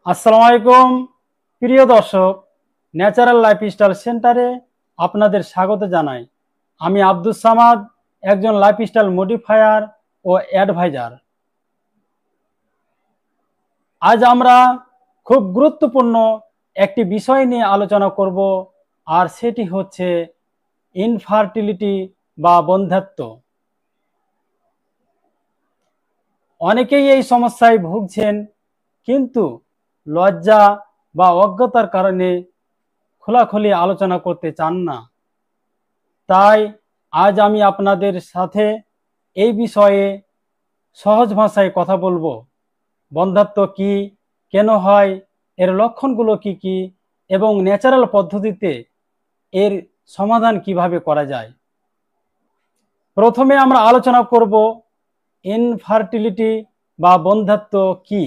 আসসালামু আলাইকুম প্রিয় দর্শক, ন্যাচারাল লাইফস্টাইল সেন্টারে আপনাদের স্বাগত জানাই। আমি আব্দুস সামাদ, একজন লাইফস্টাইল মডিফায়ার ও অ্যাডভাইজার। আজ আমরা খুব গুরুত্বপূর্ণ একটি বিষয় নিয়ে আলোচনা করব, আর সেটি হচ্ছে ইনফার্টিলিটি বা বন্ধ্যাত্ব। অনেকেই এই সমস্যায় ভুগছেন, কিন্তু লজ্জা বা অজ্ঞতার কারণে খোলাখুলি আলোচনা করতে চান না। তাই আজ আমি আপনাদের সাথে এই বিষয়ে সহজ ভাষায় কথা বলবো। বন্ধ্যাত্ব কি, কেন হয়, এর লক্ষণগুলো কি কি, এবং ন্যাচারাল পদ্ধতিতে এর সমাধান কিভাবে করা যায়। প্রথমে আমরা আলোচনা করব ইনফার্টিলিটি বা বন্ধ্যাত্ব কি।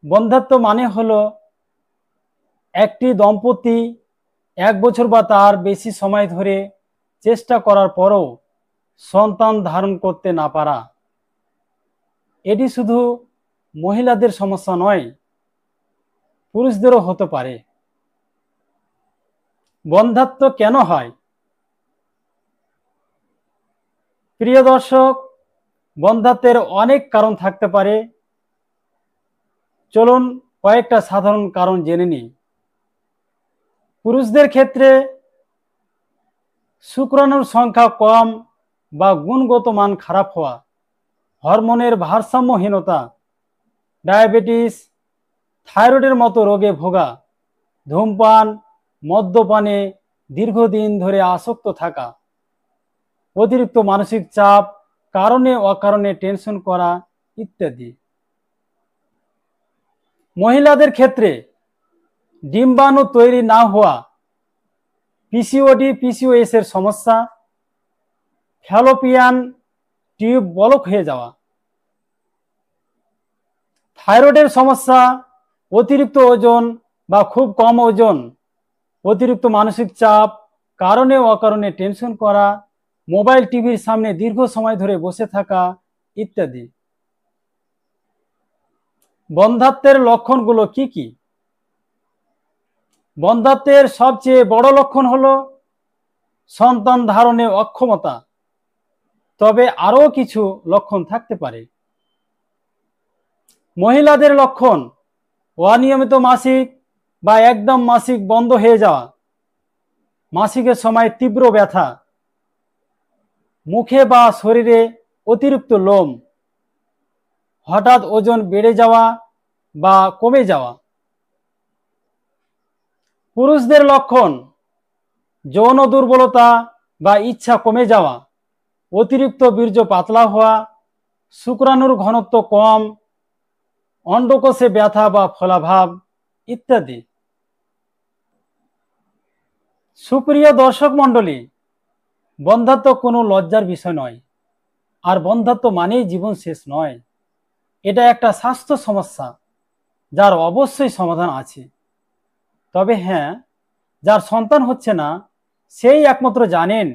বন্ধ্যাত্ব মানে হলো একটি দম্পতি 1 বছর বা তার বেশি সময় ধরে চেষ্টা করার পরও সন্তান ধারণ করতে না পারা। এটি শুধু মহিলাদের সমস্যা নয়, পুরুষদেরও হতে পারে। বন্ধ্যাত্ব কেন হয়? প্রিয় দর্শক, বন্ধ্যাত্বের অনেক কারণ থাকতে পারে। চলুন কয়েকটা সাধারণ কারণ জেনে নিই। পুরুষদের ক্ষেত্রে শুক্রাণুর সংখ্যা কম বা গুণগত মান খারাপ হওয়া, হরমোনের ভারসাম্যহীনতা, ডায়াবেটিস, থাইরয়েডের মতো রোগে ভোগা, ধূমপান, মদ্যপানে দীর্ঘদিন ধরে আসক্ত থাকা, অতিরিক্ত মানসিক চাপ, কারণে অকারণে টেনশন করা ইত্যাদি। মহিলাদের ক্ষেত্রে ডিম্বাণু তৈরি না হওয়া, পিসিওডি পিসিওএস এর সমস্যা, ফ্যালোপিয়ান টিউব ব্লক হয়ে যাওয়া, থাইরয়েডের সমস্যা, অতিরিক্ত ওজন বা খুব কম ওজন, অতিরিক্ত মানসিক চাপ, কারণে অকারণে টেনশন করা, মোবাইল টিভির সামনে দীর্ঘ সময় ধরে বসে থাকা ইত্যাদি। বন্ধ্যাত্বের লক্ষণগুলো কি কি? বন্ধ্যাত্বের সবচেয়ে বড় লক্ষণ হলো সন্তান ধারণে অক্ষমতা, তবে আরও কিছু লক্ষণ থাকতে পারে। মহিলাদের লক্ষণ: অনিয়মিত মাসিক বা একদম মাসিক বন্ধ হয়ে যাওয়া, মাসিকের সময় তীব্র ব্যথা, মুখে বা শরীরে অতিরিক্ত লোম, হঠাৎ ওজন বেড়ে যাওয়া বা কমে যাওয়া। পুরুষদের লক্ষণ: যৌন দুর্বলতা বা ইচ্ছা কমে যাওয়া, অতিরিক্ত বীর্য পাতলা হওয়া, শুক্রাণুর ঘনত্ব কম, অন্ডকোষে ব্যথা বা ফোলাভাব ইত্যাদি। সুপ্রিয় দর্শক মণ্ডলী, বন্ধ্যাত্ব কোনো লজ্জার বিষয় নয়, আর বন্ধ্যাত্ব মানেই জীবন শেষ নয়। এটা একটা স্বাস্থ্য সমস্যা, যার অবশ্যই সমাধান আছে। তবে হ্যাঁ, যার সন্তান হচ্ছে না সেই একমাত্র জানেন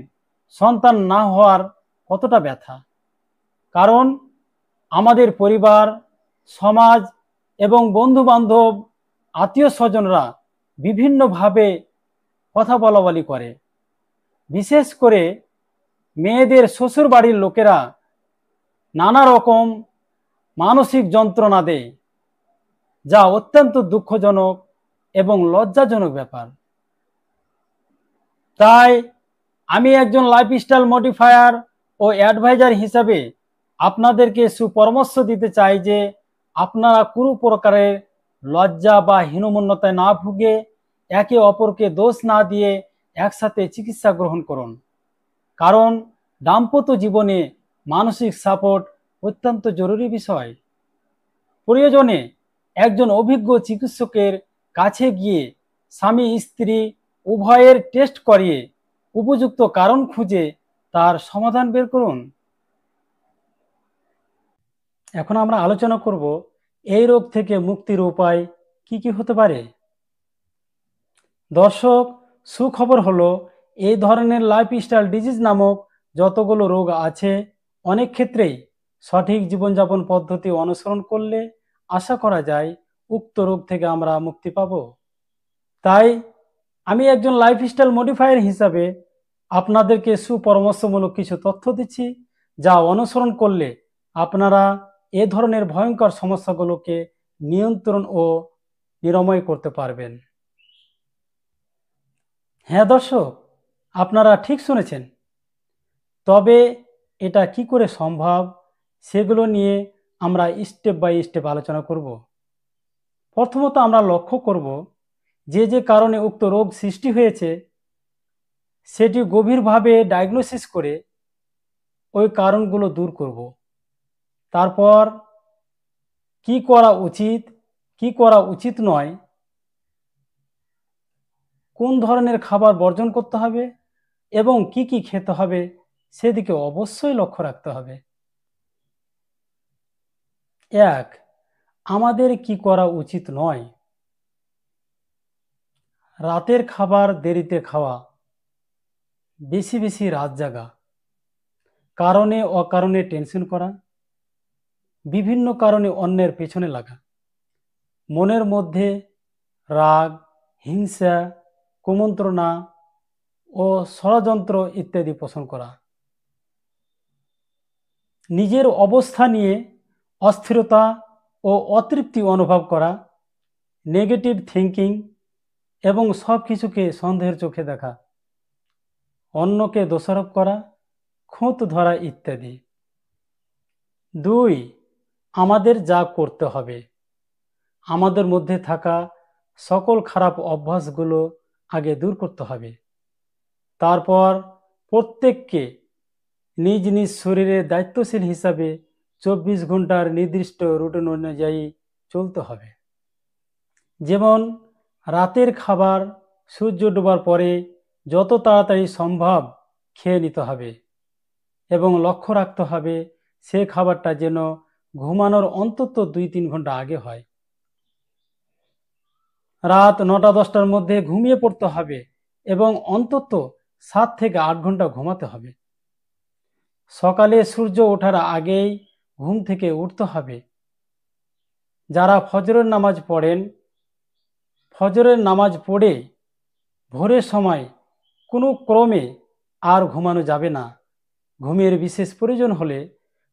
সন্তান না হওয়ার কতটা ব্যথা। কারণ আমাদের পরিবার, সমাজ এবং বন্ধু বান্ধব, আত্মীয় স্বজনরা বিভিন্নভাবে কথা বলাবলি করে। বিশেষ করে মেয়েদের শ্বশুর বাড়ির লোকেরা নানা রকম মানসিক যন্ত্রণা দেয়, যা অত্যন্ত দুঃখজনক এবং লজ্জাজনক ব্যাপার। তাই আমি একজন লাইফস্টাইল মডিফায়ার ও অ্যাডভাইজার হিসাবে আপনাদেরকে সুপরামর্শ দিতে চাই যে আপনারা কোনো প্রকারের লজ্জা বা হীনমন্যতায় না ভুগে একে অপরকে দোষ না দিয়ে একসাথে চিকিৎসা গ্রহণ করুন। কারণ দাম্পত্য জীবনে মানসিক সাপোর্ট অত্যন্ত জরুরি বিষয়। প্রয়োজনে একজন অভিজ্ঞ চিকিৎসকের কাছে গিয়ে স্বামী স্ত্রী উভয়ের টেস্ট করিয়ে উপযুক্ত কারণ খুঁজে তার সমাধান বের করুন। এখন আমরা আলোচনা করব এই রোগ থেকে মুক্তির উপায় কি কি হতে পারে। দর্শক, সুখবর হলো এই ধরনের লাইফস্টাইল ডিজিজ নামক যতগুলো রোগ আছে, অনেক ক্ষেত্রেই সঠিক জীবনযাপন পদ্ধতি অনুসরণ করলে আশা করা যায় উক্ত রোগ থেকে আমরা মুক্তি পাব। তাই আমি একজন লাইফস্টাইল মডিফায়ার হিসাবে আপনাদেরকে সুপরামর্শমূলক কিছু তথ্য দিচ্ছি, যা অনুসরণ করলে আপনারা এ ধরনের ভয়ঙ্কর সমস্যাগুলোকে নিয়ন্ত্রণ ও নিরাময় করতে পারবেন। হ্যাঁ দর্শক, আপনারা ঠিক শুনেছেন। তবে এটা কি করে সম্ভব, সেগুলো নিয়ে আমরা স্টেপ বাই স্টেপ আলোচনা করব। প্রথমত আমরা লক্ষ্য করব যে যে কারণে উক্ত রোগ সৃষ্টি হয়েছে সেটি গভীরভাবে ডায়াগনোসিস করে ওই কারণগুলো দূর করব। তারপর কি করা উচিত, কি করা উচিত নয়, কোন ধরনের খাবার বর্জন করতে হবে এবং কি কি খেতে হবে সেদিকে অবশ্যই লক্ষ্য রাখতে হবে। 1. আমাদের কি করা উচিত নয়। রাতের খাবার দেরিতে খাওয়া, বেশি বেশি রাত জাগা, কারণে অকারণে টেনশন করা, বিভিন্ন কারণে অন্যের পেছনে লাগা, মনের মধ্যে রাগ, হিংসা, কুমন্ত্রণা ও ষড়যন্ত্র ইত্যাদি পোষণ করা, নিজের অবস্থা নিয়ে অস্থিরতা ও অতৃপ্তি অনুভব করা, নেগেটিভ থিঙ্কিং এবং সব কিছুকে সন্দেহের চোখে দেখা, অন্যকে দোষারোপ করা, খুঁত ধরা ইত্যাদি। 2. আমাদের যা করতে হবে, আমাদের মধ্যে থাকা সকল খারাপ অভ্যাসগুলো আগে দূর করতে হবে। তারপর প্রত্যেককে নিজ নিজ শরীরের দায়িত্বশীল হিসাবে 24 ঘন্টার নির্দিষ্ট রুটিন অনুযায়ী চলতে হবে। যেমন রাতের খাবার সূর্য ডোবার পরে যত তাড়াতাড়ি সম্ভব খেয়ে নিতে হবে এবং লক্ষ্য রাখতে হবে সে খাবারটা যেন ঘুমানোর অন্তত 2-3 ঘন্টা আগে হয়। রাত 9টা-10টার মধ্যে ঘুমিয়ে পড়তে হবে এবং অন্তত 7 থেকে 8 ঘন্টা ঘুমাতে হবে। সকালে সূর্য ওঠার আগেই ঘুম থেকে উঠতে হবে। যারা ফজরের নামাজ পড়েন, ফজরের নামাজ পড়ে ভোরের সময় কোনো ক্রমে আর ঘুমানো যাবে না। ঘুমের বিশেষ প্রয়োজন হলে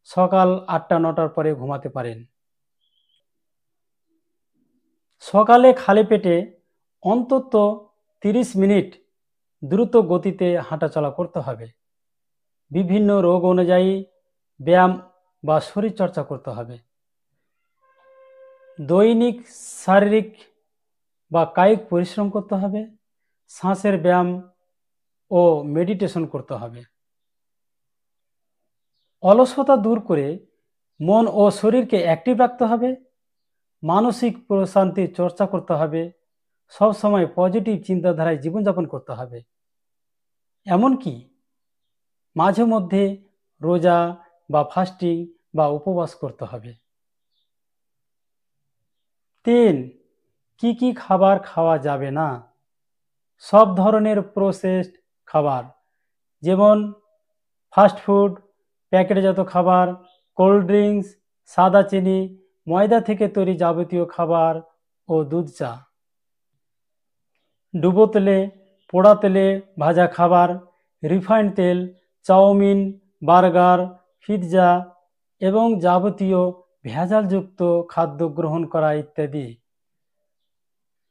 সকাল 8টা-9টার পরে ঘুমাতে পারেন। সকালে খালি পেটে অন্তত 30 মিনিট দ্রুত গতিতে হাঁটাচলা করতে হবে। বিভিন্ন রোগ অনুযায়ী ব্যায়াম বা শরীরচর্চা করতে হবে। দৈনিক শারীরিক বা কায়িক পরিশ্রম করতে হবে। শ্বাসের ব্যায়াম ও মেডিটেশন করতে হবে। অলসতা দূর করে মন ও শরীরকে অ্যাক্টিভ রাখতে হবে। মানসিক প্রশান্তির চর্চা করতে হবে। সবসময় পজিটিভ চিন্তাধারায় জীবনযাপন করতে হবে। এমনকি মাঝে মধ্যে রোজা বা ফাস্টিং বা উপবাস করতে হবে। 3. কি কি খাবার খাওয়া যাবে না। সব ধরনের প্রসেসড খাবার, যেমন ফাস্টফুড, প্যাকেটজাত খাবার, কোল্ড ড্রিঙ্কস, সাদা চিনি, ময়দা থেকে তৈরি যাবতীয় খাবার ও দুধ চা, ডুবো তেলে, পোড়া তেলে ভাজা খাবার, রিফাইন্ড তেল, চাউমিন, বার্গার, পিৎজা এবং যাবতীয় ভেজালযুক্ত খাদ্য গ্রহণ করা ইত্যাদি।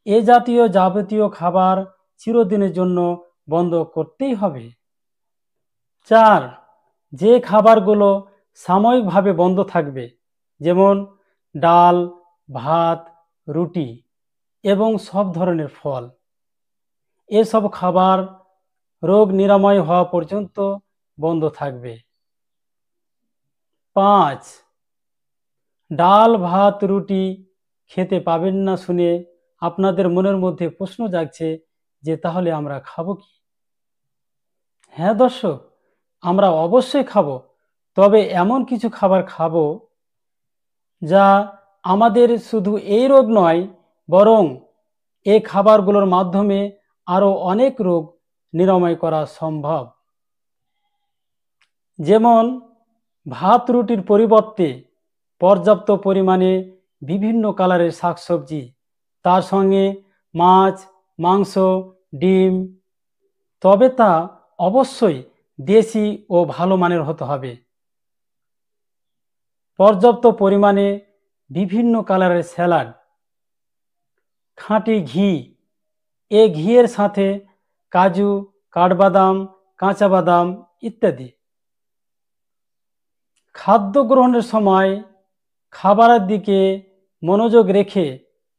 এ জাতীয় যাবতীয় খাবার চিরদিনের জন্য বন্ধ করতেই হবে। 4. যে খাবারগুলো সাময়িকভাবে বন্ধ থাকবে, যেমন ডাল, ভাত, রুটি এবং সব ধরনের ফল, এসব খাবার রোগ নিরাময় হওয়া পর্যন্ত বন্ধ থাকবে। 5. ডাল, ভাত, রুটি খেতে পাবেন না শুনে আপনাদের মনের মধ্যে প্রশ্ন জাগছে যে তাহলে আমরা খাবো কি? হ্যাঁ দর্শক, আমরা অবশ্যই খাবো, তবে এমন কিছু খাবার খাবো যা আমাদের শুধু এই রোগ নয়, বরং এই খাবারগুলোর মাধ্যমে আরো অনেক রোগ নিরাময় করা সম্ভব। যেমন ভাত রুটির পরিবর্তে পর্যাপ্ত পরিমাণে বিভিন্ন কালারের শাকসবজি, তার সঙ্গে মাছ, মাংস, ডিম, তবে তা অবশ্যই দেশি ও ভালো মানের হতে হবে। পর্যাপ্ত পরিমাণে বিভিন্ন কালারের স্যালাড, খাঁটি ঘি, এ ঘিয়ের সাথে কাজু, কাঠবাদাম, কাঁচা বাদাম ইত্যাদি। খাদ্য গ্রহণের সময় খাবারের দিকে মনোযোগ রেখে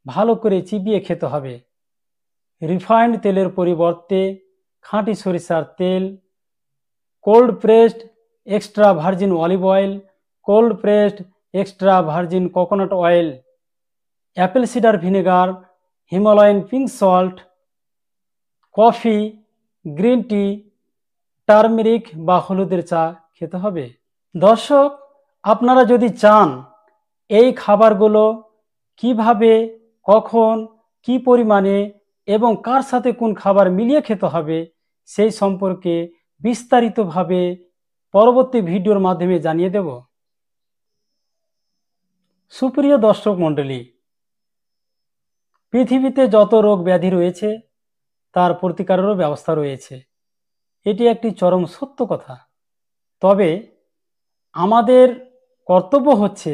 ভালো করে চিবিয়ে খেতে হবে। রিফাইন্ড তেলের পরিবর্তে খাঁটি সরিষার তেল, cold pressed extra virgin olive oil, cold pressed extra virgin coconut oil, apple cider vinegar, Himalayan pink salt, coffee, green tea, turmeric বা হলুদের চা খেতে হবে। দর্শক, আপনারা যদি চান এই খাবারগুলো কিভাবে, কখন, কি পরিমাণে এবং কার সাথে কোন খাবার মিলিয়ে খেতে হবে সেই সম্পর্কে বিস্তারিতভাবে পরবর্তী ভিডিওর মাধ্যমে জানিয়ে দেব। সুপ্রিয় দর্শক মণ্ডলী, পৃথিবীতে যত রোগ ব্যাধি রয়েছে তার প্রতিকারেরও ব্যবস্থা রয়েছে, এটি একটি চরম সত্য কথা। তবে আমাদের কর্তব্য হচ্ছে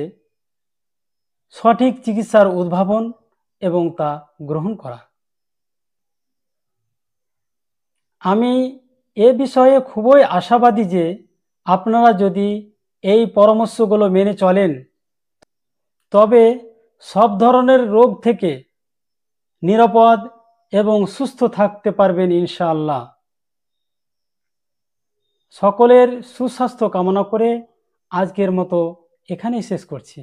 সঠিক চিকিৎসার উদ্ভাবন এবং তা গ্রহণ করা। আমি এ বিষয়ে খুবই আশাবাদী যে আপনারা যদি এই পরামর্শগুলো মেনে চলেন তবে সব ধরনের রোগ থেকে নিরাপদ এবং সুস্থ থাকতে পারবেন ইনশাআল্লাহ। সকলের সুস্বাস্থ্য কামনা করে আজকের মতো এখানেই শেষ করছি।